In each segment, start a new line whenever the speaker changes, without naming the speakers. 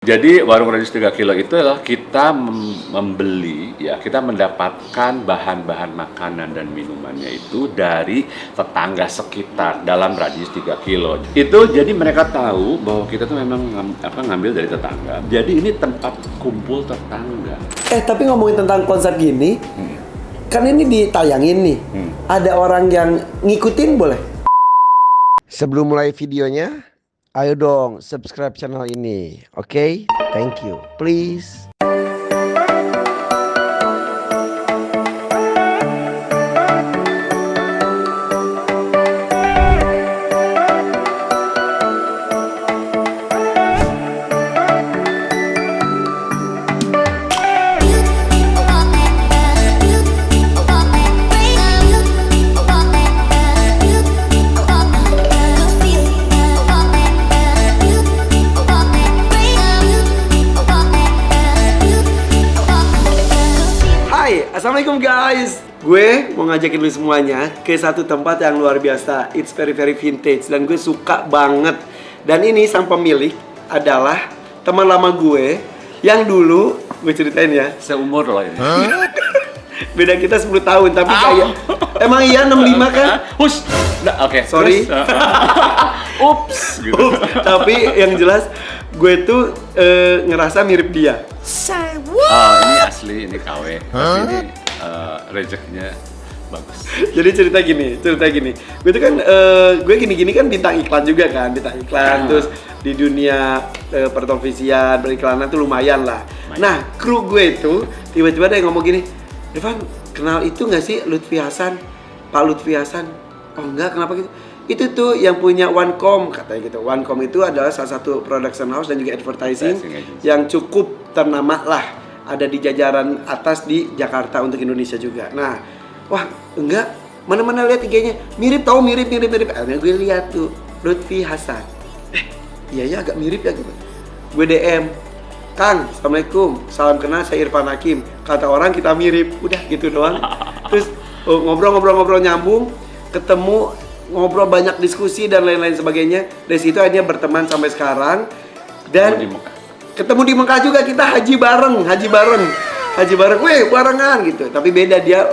Jadi warung radius 3 kilo itu adalah kita membeli, ya kita mendapatkan bahan-bahan makanan dan minumannya itu dari tetangga sekitar dalam radius 3 kilo. Itu jadi mereka tahu bahwa kita tuh memang ngambil dari tetangga. Jadi ini tempat kumpul tetangga.
Tapi ngomongin tentang konsep gini, kan ini ditayangin nih. Ada orang yang ngikutin boleh?
Sebelum mulai videonya, ayo dong subscribe channel ini, oke? Thank you, please.
Assalamualaikum guys. Gue mau ngajakin lu semuanya ke satu tempat yang luar biasa. It's very vintage dan gue suka banget. Dan ini sang pemilik adalah teman lama gue yang dulu gue ceritain ya.
Seumur loh ini.
Beda kita 10 tahun tapi kayak emang iya 65 kan?
Hush. Nah, oke.
Sorry.
Ups gitu.
Tapi yang jelas gue tuh ngerasa mirip dia.
Oh, ini asli, ini KW. Tapi ini rezekinya bagus.
Jadi cerita gini. Gue tuh kan, gue gini-gini kan bintang iklan juga kan, terus di dunia pertelevisian, beriklanan tuh lumayan lah. Nah, kru gue itu tiba-tiba ada yang ngomong gini, Devan, kenal itu nggak sih Lutfi Hasan, Pak Lutfi Hasan? Oh enggak, kenapa gitu? Itu tuh yang punya OneCom katanya gitu. OneCom itu adalah salah satu production house dan juga advertising yang cukup ternama lah. Ada di jajaran atas di Jakarta untuk Indonesia juga. Nah, wah enggak, mana-mana lihat IG-nya mirip. Akhirnya gue lihat tuh Lutfi Hasan. Iya ya agak mirip ya gitu. Gue DM, Kang, Assalamualaikum, salam kenal, saya Irfan Hakim. Kata orang kita mirip, udah gitu doang. Terus ngobrol nyambung, ketemu, ngobrol banyak diskusi dan lain-lain sebagainya. Dari situ akhirnya berteman sampai sekarang. Dan ketemu di Mekah juga, kita haji bareng, weh barengan gitu. Tapi beda dia.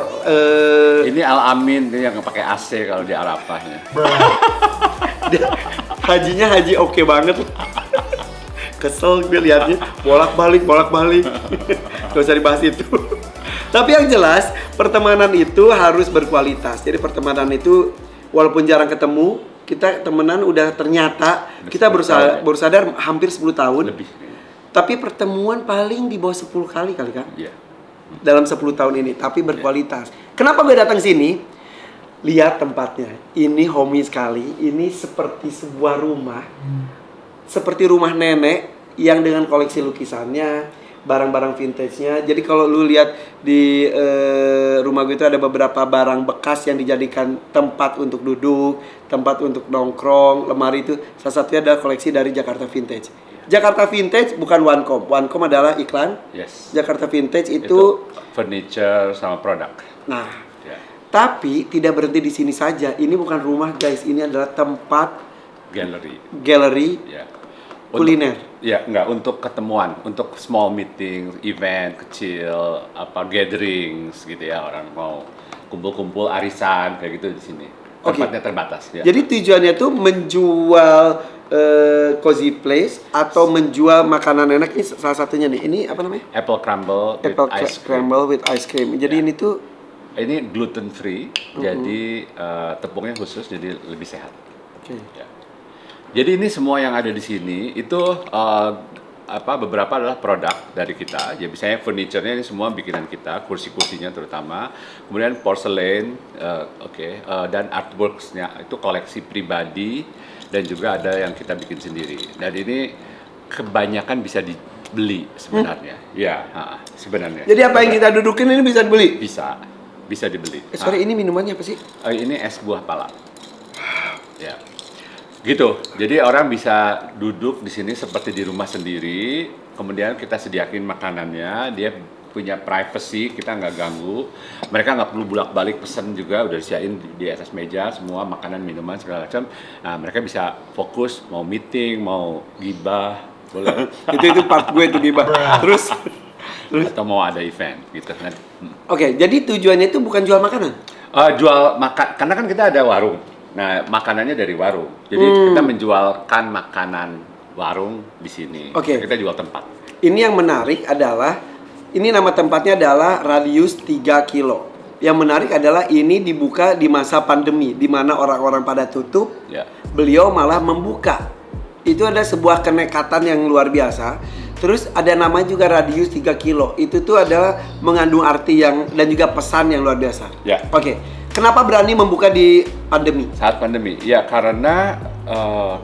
Ini Al Amin dia yang pakai AC kalau di Arafahnya.
Dia hajinya haji oke banget. Kesel gue liatnya, bolak-balik. Gak usah dibahas itu. Tapi yang jelas pertemanan itu harus berkualitas. Jadi pertemanan itu walaupun jarang ketemu, kita temenan udah ternyata kita baru sadar hampir 10 tahun.
Lebih.
Tapi pertemuan paling di bawah 10 kali kan?
Iya.
Dalam 10 tahun ini, tapi berkualitas. Kenapa gue datang sini? Lihat tempatnya. Ini homey sekali. Ini seperti sebuah rumah. Seperti rumah nenek yang dengan koleksi lukisannya, barang-barang vintage-nya. Jadi kalau lu lihat di rumah gue itu ada beberapa barang bekas yang dijadikan tempat untuk duduk, tempat untuk nongkrong, lemari itu salah satunya adalah koleksi dari Jakarta Vintage. Jakarta Vintage bukan OneCom. OneCom adalah iklan.
Yes.
Jakarta Vintage itu
furniture sama produk.
Nah, tapi tidak berhenti di sini saja. Ini bukan rumah, guys. Ini adalah tempat gallery.
Ya.
Kuliner.
Ya, enggak, untuk ketemuan, untuk small meeting, event kecil, gatherings gitu ya, orang mau kumpul-kumpul arisan kayak gitu di sini. Tempatnya terbatas ya.
Jadi tujuannya tuh menjual cozy place atau menjual makanan enak. Ini salah satunya nih. Ini apa namanya?
Apple crumble with ice cream.
Jadi ini tuh
gluten free. Jadi tepungnya khusus jadi lebih sehat.
Oke.
Ya. Jadi ini semua yang ada di sini itu beberapa adalah produk dari kita. Ya misalnya furniture-nya ini semua bikinan kita, kursi-kursinya terutama. Kemudian porcelain, dan artworks-nya itu koleksi pribadi dan juga ada yang kita bikin sendiri. Dan ini kebanyakan bisa dibeli sebenarnya. Ya, sebenarnya.
Jadi apa yang kita dudukin ini bisa dibeli?
Bisa dibeli.
Sorry, ini minumannya apa sih?
Ini es buah pala. Ya. Gitu. Jadi orang bisa duduk di sini seperti di rumah sendiri. Kemudian kita sediakin makanannya, dia punya privacy, kita nggak ganggu. Mereka nggak perlu bolak-balik pesen juga, udah disiapin di atas meja semua makanan, minuman segala macam. Nah, mereka bisa fokus mau meeting, mau gibah, Boleh.
itu part gue tuh gibah. Terus
Atau mau ada event gitu kan.
oke, jadi tujuannya itu bukan jual makanan.
Jual makan, karena kan kita ada warung. Nah, makanannya dari warung. Jadi kita menjualkan makanan warung di sini.
Oke.
Kita jual tempat.
Ini yang menarik adalah, ini nama tempatnya adalah Radius 3 Kilo. Yang menarik adalah ini dibuka di masa pandemi, di mana orang-orang pada tutup,
Ya.
beliau malah membuka. Itu ada sebuah kenekatan yang luar biasa. Terus ada nama juga Radius 3 Kilo. Itu tuh adalah mengandung arti yang dan juga pesan yang luar biasa.
Ya.
Oke, kenapa berani membuka di pandemi?
Saat pandemi, ya karena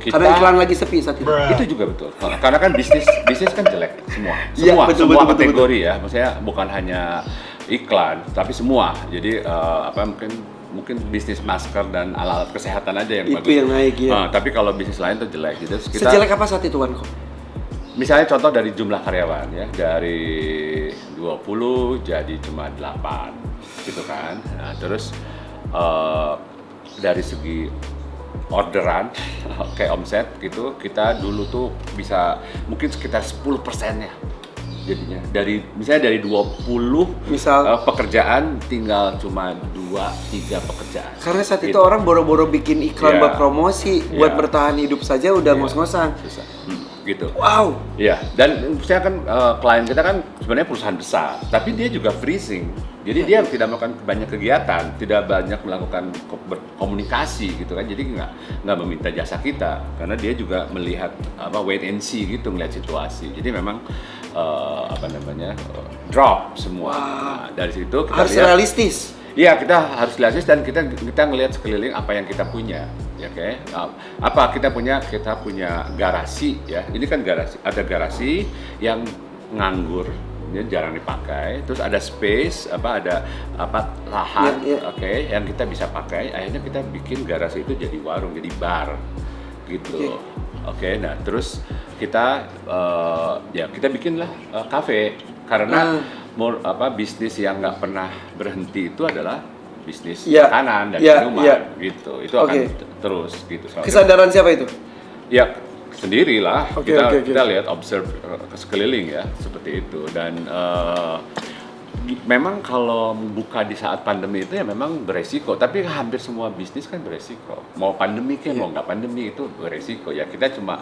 kita
Karena iklan lagi sepi saat itu.
itu juga betul. Karena kan bisnis kan jelek semua.
Iya,
Semua
betul,
semua
betul,
kategori ya. Maksudnya bukan hanya iklan, tapi semua. Jadi mungkin bisnis masker dan alat kesehatan aja yang
Itu
bagus.
yang naik, ya.
Tapi kalau bisnis lain tuh jelek. Jadi kita
Sejelek apa saat itu, Wanko?
misalnya contoh dari jumlah karyawan ya, dari 20 jadi cuma 8 gitu kan. Nah, terus dari segi orderan kayak omset gitu, kita dulu tuh bisa mungkin sekitar 10% ya jadinya. Misalnya dari 20
Misal
pekerjaan tinggal cuma 2-3 pekerjaan.
karena saat itu
Gitu.
orang boro-boro bikin iklan
Iya.
buat promosi, buat
Iya.
bertahan hidup saja udah
Iya.
ngos-ngosan.
Susah. Gitu.
Wow.
Iya, dan saya kan klien kita kan sebenarnya perusahaan besar, tapi dia juga freezing. Jadi dia tidak melakukan banyak kegiatan, tidak banyak melakukan berkomunikasi gitu kan. Jadi nggak meminta jasa kita, karena dia juga melihat wait and see gitu, ngeliat situasi. Jadi memang drop semua. Nah, dari situ kita
Harus
lihat.
realistis.
Iya, kita harus realistis dan kita ngelihat sekeliling apa yang kita punya, ya oke. Kita punya garasi ya. Ini kan garasi yang nganggur, ini jarang dipakai. Terus ada space, ada lahan,
Iya, iya.
oke, yang kita bisa pakai. Akhirnya kita bikin garasi itu jadi warung, jadi bar, gitu. Oke, nah terus kita kita bikinlah kafe karena bisnis yang nggak pernah berhenti itu adalah bisnis
Iya.
makanan dan
Iya,
minuman
iya.
gitu. Itu akan
Oke.
terus gitu.
Kesadaran siapa itu?
Ya sendirilah.
Oke,
kita
oke.
kita lihat observe ke sekeliling ya seperti itu dan memang kalau buka di saat pandemi itu ya memang beresiko, tapi hampir semua bisnis kan beresiko. Mau pandemi mau nggak pandemi itu beresiko. Ya kita cuma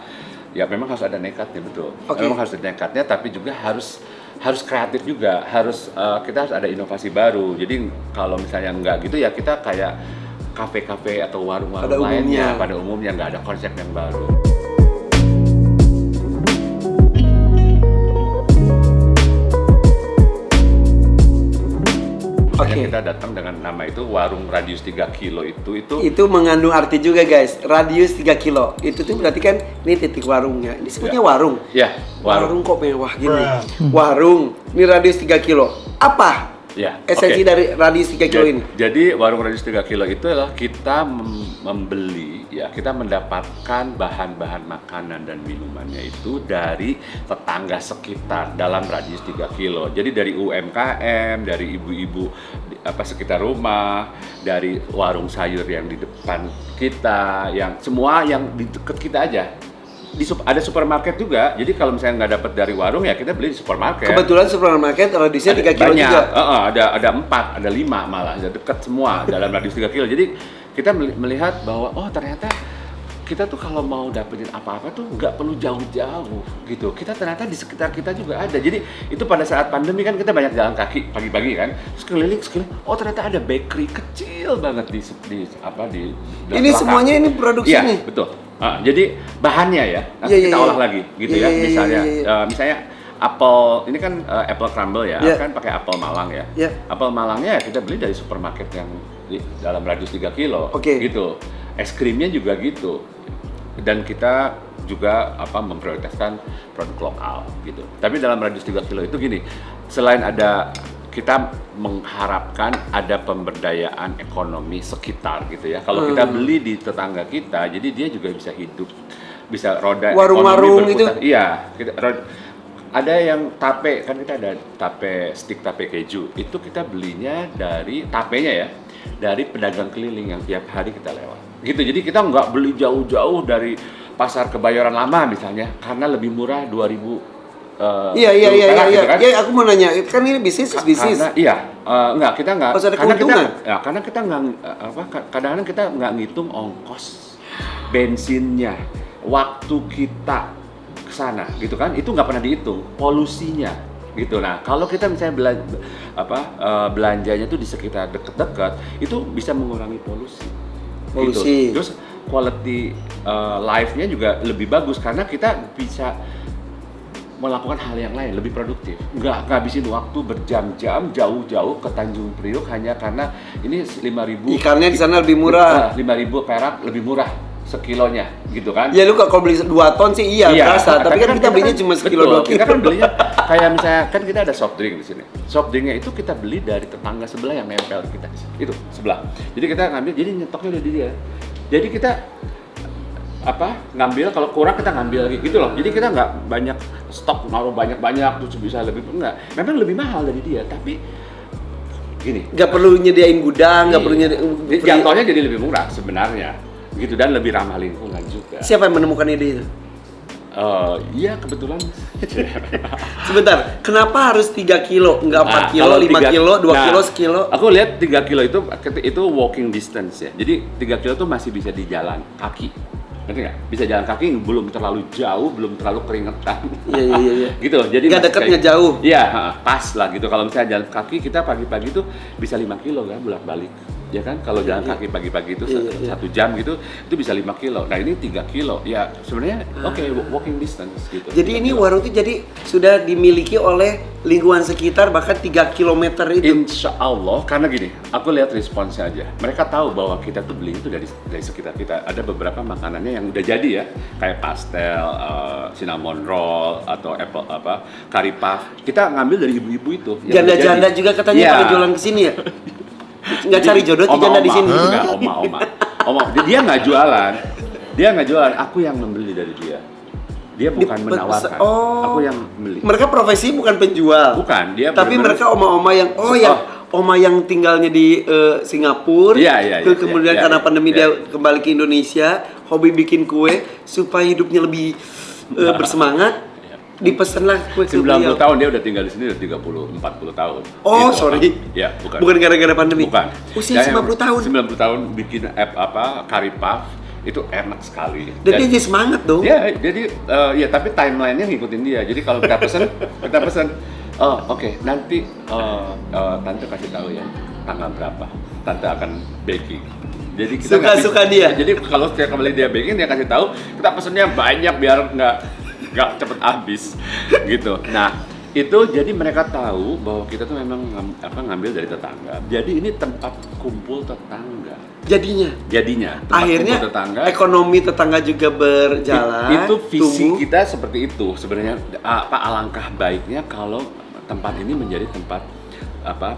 ya memang harus ada nekatnya, betul.
Oke.
Memang harus ada nekatnya, tapi juga harus kreatif juga. Kita harus ada inovasi baru. Jadi kalau misalnya nggak gitu ya kita kayak kafe-kafe atau warung-warung lainnya pada umumnya nggak ada konsep yang baru.
Oke.
Kita datang dengan nama itu warung Radius 3 Kilo
Itu mengandung arti juga, guys. Radius 3 kilo. Itu tuh berarti kan ini titik warungnya. Ini sebutnya warung.
Ya,
Warung kok mewah gini. Warung. Ini radius 3 kilo. Apa
Ya,
esensi
oke.
dari radius 3 kilo ini?
Jadi warung Radius 3 Kilo itu adalah kita membeli ya, kita mendapatkan bahan-bahan makanan dan minumannya itu dari tetangga sekitar dalam radius 3 kilo. Jadi dari UMKM, dari ibu-ibu sekitar rumah, dari warung sayur yang di depan kita, yang semua yang di dekat kita aja. Ada supermarket juga, jadi kalau misalnya nggak dapat dari warung ya kita beli di supermarket.
Kebetulan supermarket radiusnya 3 kilo
Banyak.
juga.
Ada 4, ada 5 malah, ada dekat semua dalam radius 3 kilo. Jadi kita melihat bahwa ternyata kita tuh kalau mau dapetin apa-apa tuh nggak perlu jauh-jauh gitu. Kita ternyata di sekitar kita juga ada. Jadi itu pada saat pandemi kan kita banyak jalan kaki pagi-pagi kan, sekeliling. Ternyata ada bakery kecil banget di
Ini
belakang.
semuanya ini produksi
Iya,
nih.
betul. Jadi bahannya ya, nanti
Iya,
kita
iya,
olah
iya.
lagi gitu
Iya,
ya.
iya,
Misalnya,
iya.
misalnya apel, ini kan apple crumble ya,
Iya.
kan pakai apel Malang ya.
Iya.
Apel Malangnya ya kita beli dari supermarket yang dalam radius 3 kilo,
Oke.
gitu. Es krimnya juga gitu. Dan kita juga memprioritaskan produk lokal gitu. Tapi dalam radius 3 kilo itu gini, selain ada kita mengharapkan ada pemberdayaan ekonomi sekitar gitu ya. Kalau kita beli di tetangga kita, jadi dia juga bisa hidup, bisa roda
Warung-warung
ekonomi berputar. Iya, ada yang tape, kan kita ada stick tape keju. Itu kita belinya dari tapenya ya, dari pedagang keliling yang tiap hari kita lewat. Gitu. Jadi kita nggak beli jauh-jauh dari pasar Kebayoran Lama misalnya, karena lebih murah 2.000.
Iya.
Gitu kan?
Ya, aku mau nanya, kan ini bisnis.
Karena enggak, kita enggak.
Pas ada
Karena
keuntungan.
karena kita enggak kadang-kadang kita enggak ngitung ongkos bensinnya, waktu kita ke sana, gitu kan? Itu enggak pernah dihitung, polusinya, gitu. Nah, kalau kita misalnya belanjanya tuh di sekitar dekat-dekat, itu bisa mengurangi polusi. Gitu. Terus quality life-nya juga lebih bagus karena kita bisa melakukan hal yang lain, lebih produktif. Nggak ngabisin waktu berjam-jam jauh-jauh ke Tanjung Priok hanya karena ini 5.000.
Ikannya di sana lebih murah.
5.000 perak lebih murah sekilonya, gitu kan?
Ya lu kalau beli 2 ton sih iya berasa, tapi kan kita belinya cuma sekilo 2 kilo.
Kita kan belinya kayak misalnya kan kita ada soft drink di sini. Soft drinknya itu kita beli dari tetangga sebelah yang nempel kita. Itu sebelah. Jadi kita ngambil, jadi nyetoknya udah di dia. Jadi kita ngambil, kalau kurang kita ngambil lagi gitu loh. Jadi kita nggak banyak stok, naruh banyak-banyak terus bisa lebih, enggak. Memang lebih mahal dari dia, tapi gini.
Nggak perlu nyediain gudang, nggak perlu nyediain.
Jatuhnya jadi lebih murah sebenarnya, gitu, dan lebih ramah lingkungan juga.
Siapa yang menemukan ide itu?
Iya kebetulan.
Sebentar, kenapa harus 3 kilo? Nggak 4 kilo, 5 kilo, 2 kilo, sekilo?
Aku lihat 3 kilo itu walking distance ya. Jadi 3 kilo itu masih bisa di jalan kaki. Ngerti nggak? Bisa jalan kaki, belum terlalu jauh, belum terlalu keringetan.
Iya.
Gitu, jadi
nggak deket, nggak jauh.
Iya, pas lah gitu. Kalau misalnya jalan kaki, kita pagi-pagi tuh bisa 5 kilo kan, bolak-balik. Ya kan, kalau jalan kaki pagi-pagi itu 1 jam gitu, itu bisa 5 kilo. Nah ini 3 kilo, ya sebenarnya oke, walking distance gitu.
Jadi ini warung itu jadi sudah dimiliki oleh lingkungan sekitar bahkan 3 km itu.
Insya Allah, karena gini, aku lihat responsnya aja. Mereka tahu bahwa kita tuh beli itu dari sekitar kita. Ada beberapa makanannya yang udah jadi ya, kayak pastel, cinnamon roll atau apple curry puff. Kita ngambil dari ibu-ibu itu.
Janda-janda juga katanya pada jualan ke sini ya. Nggak cari jodoh janda di sini.
Enggak, oma. Dia nggak jualan. Aku yang membeli dari dia. Dia bukan menawarkan. Aku yang beli.
Mereka profesi bukan penjual.
Bukan, dia
tapi mereka oma-oma yang oma yang tinggalnya di Singapura.
Iya.
Kemudian karena pandemi dia kembali ke Indonesia, hobi bikin kue supaya hidupnya lebih bersemangat. Dipesenlah kue ke
90 tahun dia udah tinggal di sini, udah 30-40 tahun.
Oh,
gitu.
sorry.
Ya, bukan
Gara-gara pandemi.
Bukan.
Usia 90 tahun.
90 tahun bikin curry puff itu enak sekali.
Dan dia jadi semangat dong.
Ya, jadi tapi timeline-nya ngikutin dia. Jadi kalau kita pesen, oke, nanti tante kasih tahu ya tanggal berapa. Tante akan baking. Jadi kita
suka dia.
Jadi kalau setiap kali dia baking dia kasih tahu, kita pesennya banyak biar nggak cepet habis gitu. Nah itu jadi mereka tahu bahwa kita tuh memang ngambil dari tetangga. Jadi ini tempat kumpul tetangga. Jadinya
akhirnya tetangga, ekonomi tetangga juga berjalan.
Itu visi kita seperti itu sebenarnya. Alangkah baiknya kalau tempat ini menjadi tempat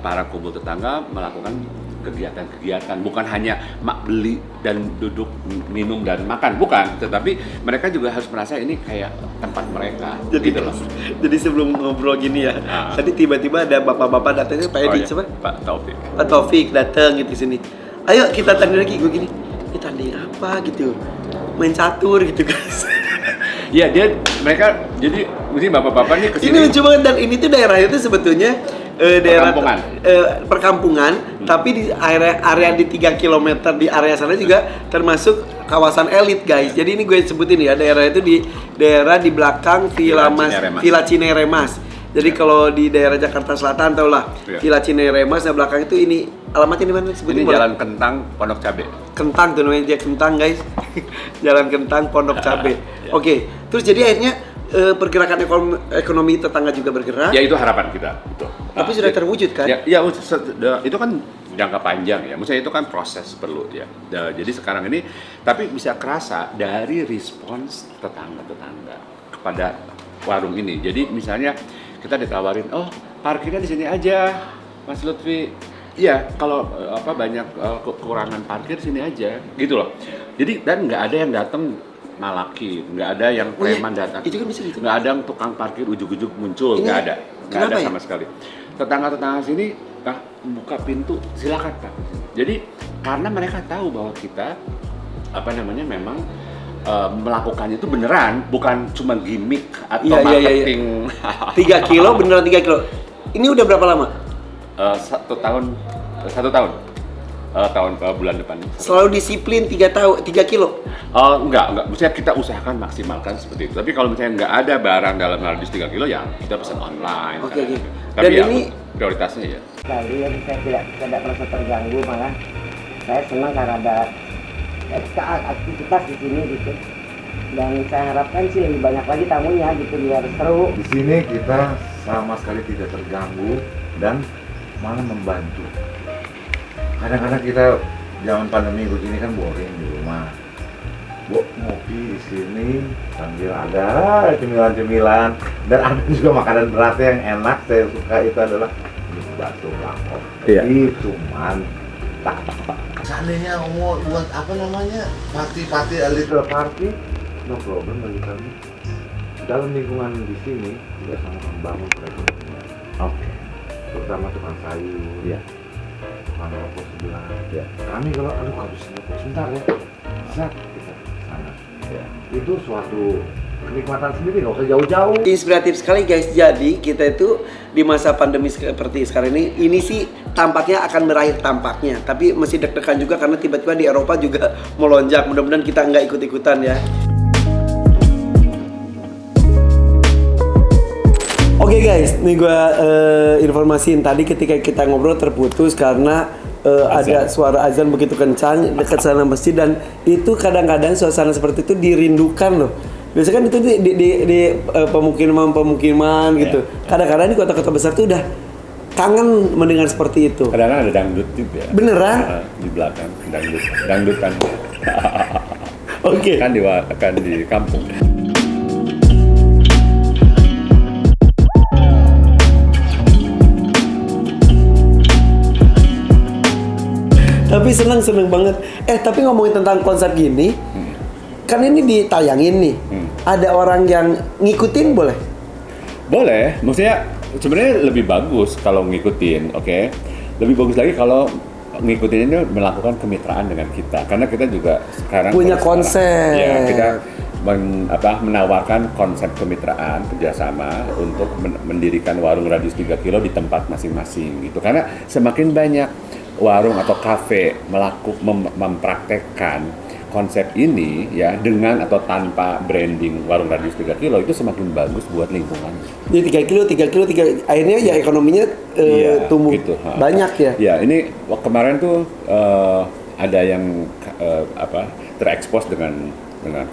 para kumpul tetangga melakukan kegiatan-kegiatan, bukan hanya beli dan duduk minum dan makan, bukan, tetapi mereka juga harus merasa ini kayak tempat mereka.
Jadi sebelum ngobrol gini ya, tadi tiba-tiba ada bapak-bapak datangnya, Pak Edi, siapa? Pak Taufik datang gitu sini. Ayo kita tanding lagi, gue gini, ini tanding apa gitu, main catur gitu guys.
Iya mereka jadi mesti bapak-bapak nih kesini.
Ini lucu banget, dan ini tuh daerah itu sebetulnya daerah perkampungan, tapi di area di 3 km di area sana juga termasuk kawasan elit guys. Jadi ini gue sebutin ya, daerah itu di daerah di belakang Villa Cineremas. Jadi kalau di daerah Jakarta Selatan tau lah, Villa Cineremas, nah belakang itu ini alamatnya di mana? Sebutin
ini Jalan Kentang Pondok Cabe.
Kentang tuh namanya, dia Kentang guys. Jalan Kentang Pondok Cabe. Oke, terus jadi akhirnya pergerakan ekonomi tetangga juga bergerak.
Ya itu harapan kita. Betul.
Tapi sudah terwujud kan?
Ya itu kan jangka panjang ya. Maksudnya itu kan proses perlu ya. Jadi sekarang ini tapi bisa kerasa dari respons tetangga-tetangga kepada warung ini. Jadi misalnya kita ditawarin, oh parkirnya di sini aja, Mas Lutfi. Iya, kalau banyak kekurangan parkir sini aja, gitu loh. Jadi dan nggak ada yang datang malaki, nggak ada yang preman datang.
Itu kan bisa gitu.
Nggak ada yang tukang parkir ujuk-ujuk muncul, nggak ada sama sekali. Tetangga-tetangga sini buka pintu, silakan Pak. Jadi karena mereka tahu bahwa kita memang melakukannya itu beneran, bukan cuma gimmick atau
Iya.
marketing.
3 kilo beneran 3 kilo. Ini udah berapa lama?
1 tahun bulan depan.
Selalu disiplin 3 kilo.
Enggak. Maksudnya kita usahakan maksimalkan seperti itu. Tapi kalau misalnya nggak ada barang dalam radius 3 kilo, ya kita pesan online.
Oke.
Tapi
Dan
ya,
ini
prioritasnya ya.
Sekali yang saya tidak merasa terganggu, malah saya senang karena ada aktivitas di sini gitu. Dan saya harapkan sih lebih banyak lagi tamunya gitu biar seru.
Di sini kita sama sekali tidak terganggu dan malah membantu. Kadang-kadang kita zaman pandemi begini kan boring di rumah. Ngopi di sini sambil ada cemilan-cemilan dan ada juga makanan berat yang enak saya suka itu adalah bakso bangkok.
Iya.
Itu mantap. Seandainya mau buat apa namanya party a little party, no problem bagi kami. Dalam lingkungan di sini kita sama membangun perekonomian.
Oke.
Terutama tukang sayur,
Iya.
tukang rokok sebelah.
Iya.
Kami kalau habis rokok sebentar ya, bisa kita ke sana.
Iya.
Itu suatu kenikmatan sendiri, nggak usah jauh-jauh.
inspiratif sekali guys. Jadi kita itu di masa pandemi seperti sekarang ini sih tampaknya akan berakhir tampaknya. Tapi masih deg-degan juga karena tiba-tiba di Eropa juga melonjak. Mudah-mudahan kita nggak ikut-ikutan ya. Oke guys, nih gue informasiin tadi ketika kita ngobrol terputus karena ada suara azan begitu kencang dekat sana masjid, dan itu kadang-kadang suasana seperti itu dirindukan loh. Biasanya kan itu di pemukiman gitu. Kadang-kadang di kota-kota besar tuh udah kangen mendengar seperti itu.
Kadang-kadang ada dangdut juga.
Beneran?
Di belakang dangdut kan.
Oke.
Kan di kampung.
Tapi seneng banget. Tapi ngomongin tentang konsep gini, kan ini ditayangin nih. Ada orang yang ngikutin boleh?
Boleh, maksudnya sebenarnya lebih bagus kalau ngikutin, oke? Lebih bagus lagi kalau ngikutin ini melakukan kemitraan dengan kita, karena kita juga sekarang
Punya
kalau
konsep.
sekarang, ya kita menawarkan konsep kemitraan kerjasama untuk mendirikan warung radius 3 kilo di tempat masing-masing gitu, karena semakin banyak warung atau kafe mempraktekkan konsep ini ya dengan atau tanpa branding warung radius 3 kilo itu semakin bagus buat lingkungan.
Jadi 3 kilo, akhirnya ya ekonominya tumbuh
gitu.
banyak ya.
Ya, ini kemarin tuh ada yang terekspos dengan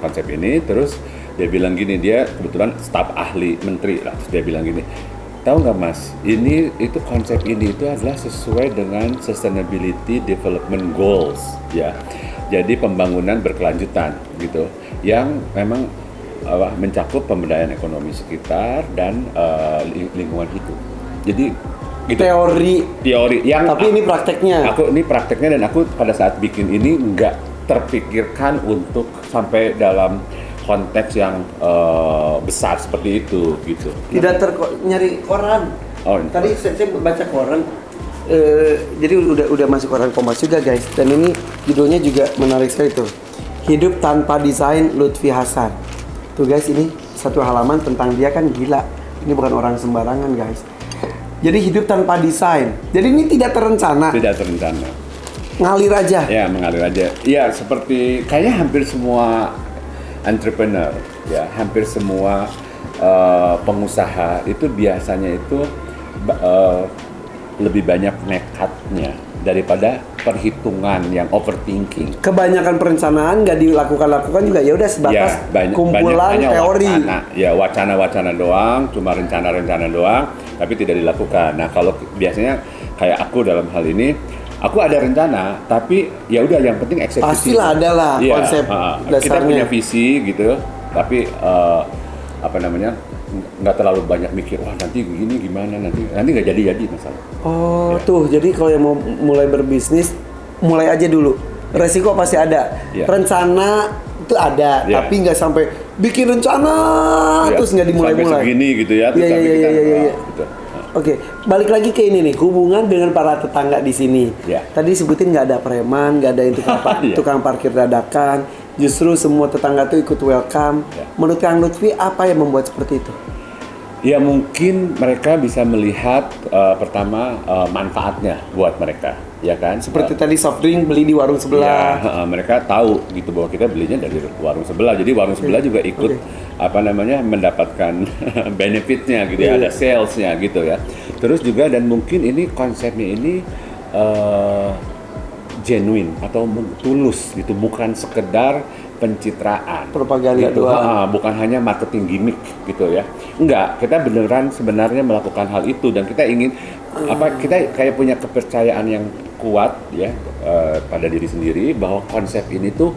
konsep ini, terus dia bilang gini, dia kebetulan staf ahli menteri lah, terus dia bilang gini, tahu nggak Mas, itu konsep ini itu adalah sesuai dengan Sustainability Development Goals ya. Jadi pembangunan berkelanjutan gitu, yang memang mencakup pemberdayaan ekonomi sekitar dan lingkungan hidup. Jadi gitu. Teori yang
tapi ini prakteknya.
Ini prakteknya, dan aku pada saat bikin ini nggak terpikirkan untuk sampai dalam konteks yang besar seperti itu gitu.
Tidak nyari koran. Tadi saya baca koran. Jadi udah masuk koran Kompas juga guys. Dan ini judulnya juga menarik sekali tuh. Hidup Tanpa Desain Lutfi Hasan. Tuh guys, ini satu halaman tentang dia, kan gila. Ini bukan orang sembarangan guys. Jadi hidup tanpa desain. Jadi ini tidak terencana.
Tidak terencana.
Ngalir aja.
Ya, mengalir aja. Iya, seperti kayaknya hampir semua entrepreneur ya, hampir semua pengusaha itu biasanya itu lebih banyak nekatnya daripada perhitungan yang overthinking.
Kebanyakan perencanaan nggak dilakukan juga, ya udah sebatas kumpulan teori.
Wacana doang, cuma rencana doang, tapi tidak dilakukan. Nah, kalau biasanya kayak aku dalam hal ini, aku ada rencana, tapi ya udah yang penting eksekusi.
Pastilah ada lah konsep dasarnya.
Kita punya visi gitu, tapi nggak terlalu banyak mikir, wah nanti gini gimana, nanti nggak jadi masalah.
Tuh, jadi kalau yang mau mulai berbisnis, mulai aja dulu. Resiko pasti ada. Rencana itu ada, tapi nggak sampai bikin rencana terus nggak dimulai-mulai.
Sampai segini gitu ya.
Iya. Oke, balik lagi ke ini nih, hubungan dengan para tetangga di sini. Tadi sebutin nggak ada preman, nggak ada yang tukang parkir dadakan. justru semua tetangga tuh ikut welcome.
Ya.
Menurut Kang Lutfi apa yang membuat seperti itu?
Ya mungkin mereka bisa melihat pertama manfaatnya buat mereka, ya kan?
Seperti tadi soft drink beli di warung sebelah.
Ya, mereka tahu gitu bahwa kita belinya dari warung sebelah. Jadi warung sebelah juga ikut mendapatkan benefitnya gitu ya,
Iya.
ada salesnya gitu ya. Terus juga dan mungkin ini konsepnya ini genuine atau tulus gitu, bukan sekedar pencitraan.
Propaganda
gitu.
doang.
Bukan hanya marketing gimmick gitu ya. Enggak, kita beneran sebenarnya melakukan hal itu dan kita ingin kita kayak punya kepercayaan yang kuat ya pada diri sendiri bahwa konsep ini tuh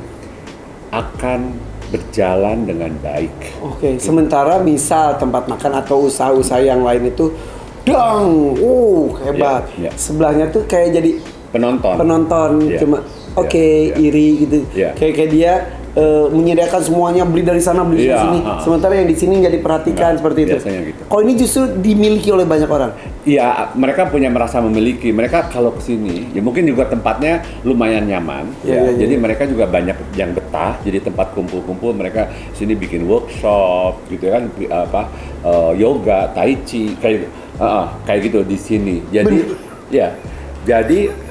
akan berjalan dengan baik.
Oke, sementara misal tempat makan atau usaha-usaha yang lain itu hebat.
Iya, iya.
Sebelahnya tuh kayak jadi penonton
Iya,
cuma
iya.
iri gitu.
Iya.
Kayak dia menyediakan semuanya, beli dari sana, beli dari
Iya,
sini. Sementara yang di sini nggak diperhatikan seperti itu.
biasanya gitu.
Kalau ini justru dimiliki oleh banyak orang.
Iya, mereka punya merasa memiliki. Mereka kalau ke sini, ya mungkin juga tempatnya lumayan nyaman.
Iya, iya,
Jadi
iya.
mereka juga banyak yang betah. Jadi tempat kumpul-kumpul. Mereka sini bikin workshop, gitu kan, yoga, tai chi, kayak gitu di sini. Jadi, ya, jadi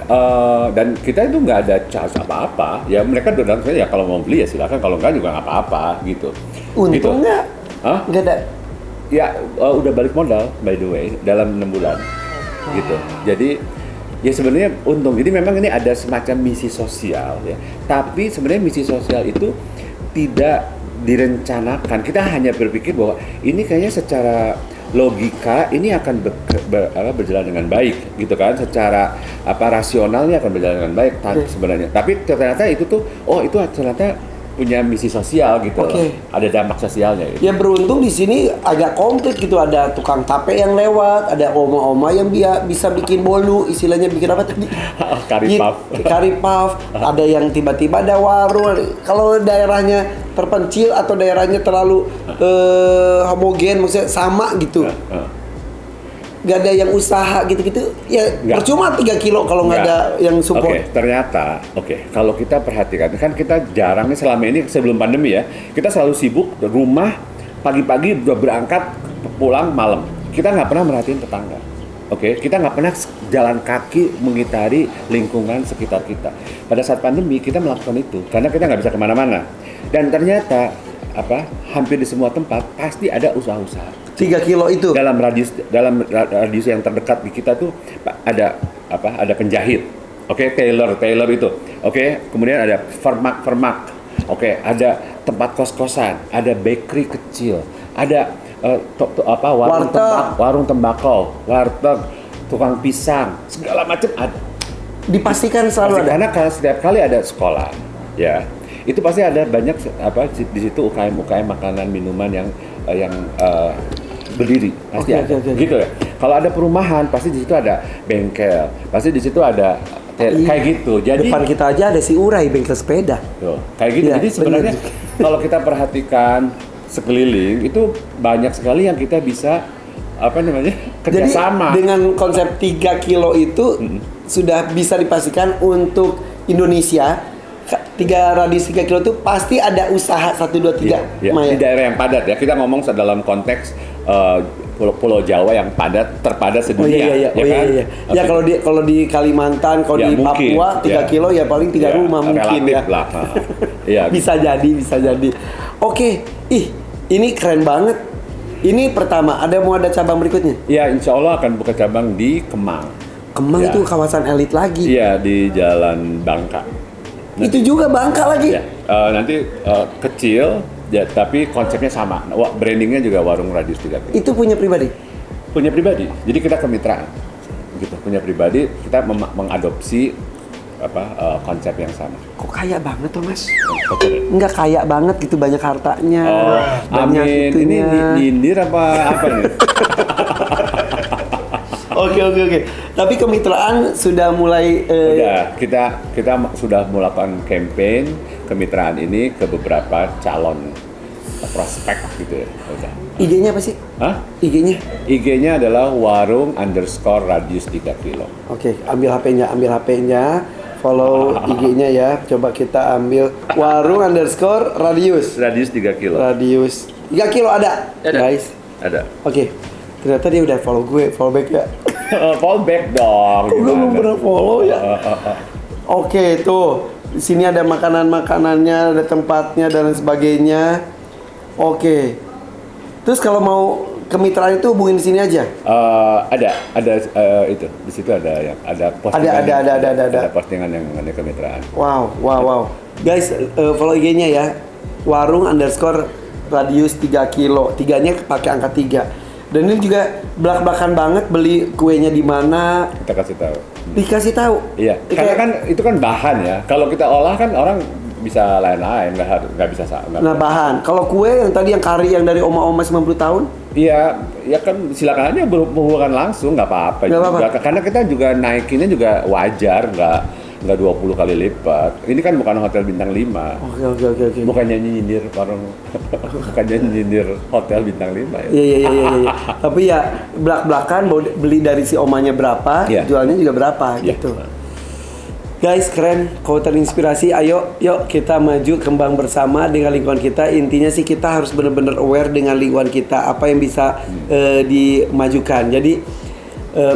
dan kita itu nggak ada charge apa-apa. Ya mereka datang saja. Ya kalau mau beli ya silakan. Kalau nggak juga nggak apa-apa, gitu.
Untungnya
Hah?
nggak ada.
Ya udah balik modal by the way dalam 6 bulan gitu. Jadi ya sebenarnya untung. Jadi memang ini ada semacam misi sosial ya. Tapi sebenarnya misi sosial itu tidak direncanakan. Kita hanya berpikir bahwa ini kayaknya secara logika ini akan berjalan dengan baik gitu kan, secara rasionalnya akan berjalan dengan baik sebenarnya. Tapi ternyata itu tuh itu ternyata punya misi sosial gitu loh. Ada dampak sosialnya gitu.
Ya beruntung di sini agak komplit gitu, ada tukang tape yang lewat, ada oma-oma yang bisa bikin bolu, istilahnya bikin apa tadi? Curry puff. Ada yang tiba-tiba ada warung. Kalau daerahnya terpencil atau daerahnya terlalu homogen, maksudnya sama gitu. Gak ada yang usaha gitu-gitu, ya percuma 3 kilo kalau nggak ada yang support.
Ternyata kalau kita perhatikan kan kita jarang nih selama ini sebelum pandemi ya, kita selalu sibuk rumah, pagi-pagi udah berangkat pulang malam. Kita nggak pernah merhatiin tetangga. Kita nggak pernah jalan kaki mengitari lingkungan sekitar kita. Pada saat pandemi kita melakukan itu karena kita nggak bisa kemana-mana. Dan ternyata hampir di semua tempat pasti ada usaha-usaha.
3 kilo itu
Dalam radius yang terdekat di kita tuh ada penjahit. Tailor itu. Kemudian ada fermak. Ada tempat kos-kosan, ada bakery kecil, ada warung tembakau, warteg, tukang pisang, segala macam ada.
Dipastikan selalu ada.
Karena setiap kali ada sekolah, ya itu pasti ada banyak di situ UKM makanan minuman yang berdiri pasti ada. Gitu ya. Kalau ada perumahan pasti di situ ada bengkel, pasti di situ ada kayak gitu. Jadi
depan kita aja ada si Urai bengkel sepeda.
Kayak gitu.
Ya,
jadi sebenarnya kalau kita perhatikan sekeliling itu banyak sekali yang kita bisa kerjasama.
Jadi dengan konsep 3 kilo itu sudah bisa dipastikan untuk Indonesia 3 radius 3 kilo itu pasti ada usaha 1, 2, 3
di daerah yang padat ya. Kita ngomong dalam konteks Pulau Jawa yang terpadat sedunia.
Ya kalau di Kalimantan, kalau di mungkin, Papua 3 kilo ya paling 3 rumah mungkin ya.
Lah.
bisa jadi. Ini keren banget. Ini pertama, mau ada cabang berikutnya?
Ya, insya Allah akan buka cabang di Kemang.
Kemang itu kawasan elit lagi.
Iya, di Jalan Bangka.
Itu juga Bangka lagi.
Ya, nanti kecil, ya, tapi konsepnya sama. Brandingnya juga warung radius 3 kilo.
Itu punya pribadi?
Punya pribadi. Jadi kita kemitraan. Gitu, punya pribadi, kita mengadopsi konsep yang sama.
Kok kaya banget tuh Mas? Enggak kaya banget gitu, banyak hartanya. Banyak
amin.
Itunya.
Ini nyindir apa nih?
Oke. Tapi kemitraan sudah mulai.
Kita sudah melakukan campaign kemitraan ini ke beberapa calon prospek gitu ya.
IG-nya apa sih?
Hah?
IG-nya?
IG-nya adalah warung_radius 3 kilo.
Oke, ambil HP-nya, follow IG-nya ya. Coba kita ambil warung_radius.
Radius 3 kilo.
Radius 3 kilo ada, guys.
Ada.
Oke. Ternyata dia udah follow gue, follow back ya.
Follow back dong.
Gue belum pernah follow ya. Oke, tuh. Di sini ada makanan-makanannya, ada tempatnya dan lain sebagainya. Oke. Terus kalau mau kemitraan itu hubungin di sini aja.
Ada itu. Di situ ada postingan. Ada postingan yang mengenai kemitraan.
Wow. Guys, follow IG-nya ya. Warung_radius 3 kilo. 3-nya pakai angka 3. Dan ini juga belak-belakan banget beli kuenya di mana.
Kita kasih tahu.
Dikasih tahu.
Iya. Karena kan itu kan bahan ya. Kalau kita olah kan orang bisa lain-lain, nggak bisa sama.
Nah, bahan. Kalau kue yang tadi yang kari yang dari oma-oma 90 tahun?
Iya, ya kan silakan aja berhubungan langsung, nggak apa-apa.
Nggak apa-apa.
Karena kita juga naikinnya juga wajar, nggak 20 kali lipat. Ini kan bukan hotel bintang 5.
Oke.
Bukannya nyindir warung, bukannya nyindir hotel bintang 5 ya.
Iya. Tapi ya belak-belakan mau beli dari si omanya berapa,
Iya.
jualnya juga berapa
Iya.
gitu. Guys, keren, kau terinspirasi. Ayo, yuk kita maju kembang bersama dengan lingkungan kita. Intinya sih kita harus benar-benar aware dengan lingkungan kita, apa yang bisa dimajukan. Jadi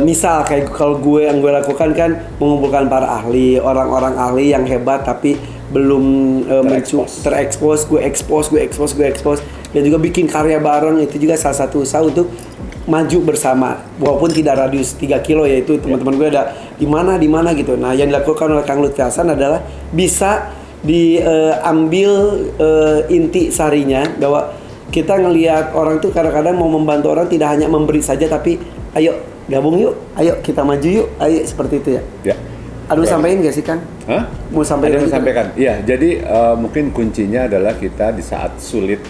misal kayak kalau yang gue lakukan kan mengumpulkan para ahli, orang-orang ahli yang hebat tapi belum terekspos, gue expose dan juga bikin karya bareng. Itu juga salah satu usaha untuk maju bersama walaupun tidak radius 3 kilo, yaitu teman-teman gue ada di mana gitu. Nah, yang dilakukan oleh Kang Lutfi Hasan adalah bisa diambil inti sarinya bahwa kita ngelihat orang tuh kadang-kadang mau membantu orang tidak hanya memberi saja, tapi ayo gabung yuk, ayo kita maju yuk, ayo seperti itu ya.
Ya.
Aduh, sampaikan gak sih Kang?
Hah?
Mau sampaikan?
Ada yang sampaikan. Iya, jadi mungkin kuncinya adalah kita di saat sulit,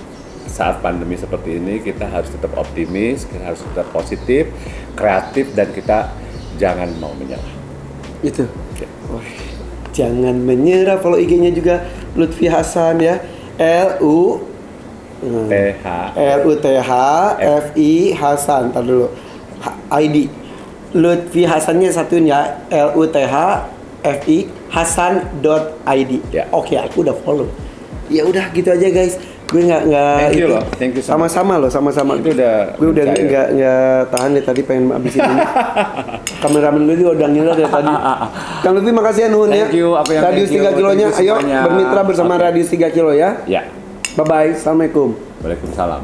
saat pandemi seperti ini kita harus tetap optimis, kita harus tetap positif, kreatif, dan kita jangan mau menyerah.
Itu.
Oke.
Wah, jangan menyerah. Follow IG-nya juga Lutfi Hasan ya. LUTHFI Hasan. Ntar dulu. ID. Lutfi Hasannya satuin ya. LUTHFI Hasan.id.
Ya.
Oke, aku udah follow. Ya udah gitu aja guys. Gue nggak
Thank you
itu.
loh, thank you so much.
Sama-sama.
Itu udah
gue udah nggak tahan deh tadi pengen abisin ini. Kameramen gue juga udah ngiler dari tadi. Kang Lutfi makasih ya Nuhun ya.
Thank you, apa yang
Radius
thank you,
3 kilonya,
thank you
ayo
semuanya.
bermitra bersama
Okay.
Radius 3 kilo ya.
Ya.
Bye bye, assalamualaikum.
Waalaikumsalam.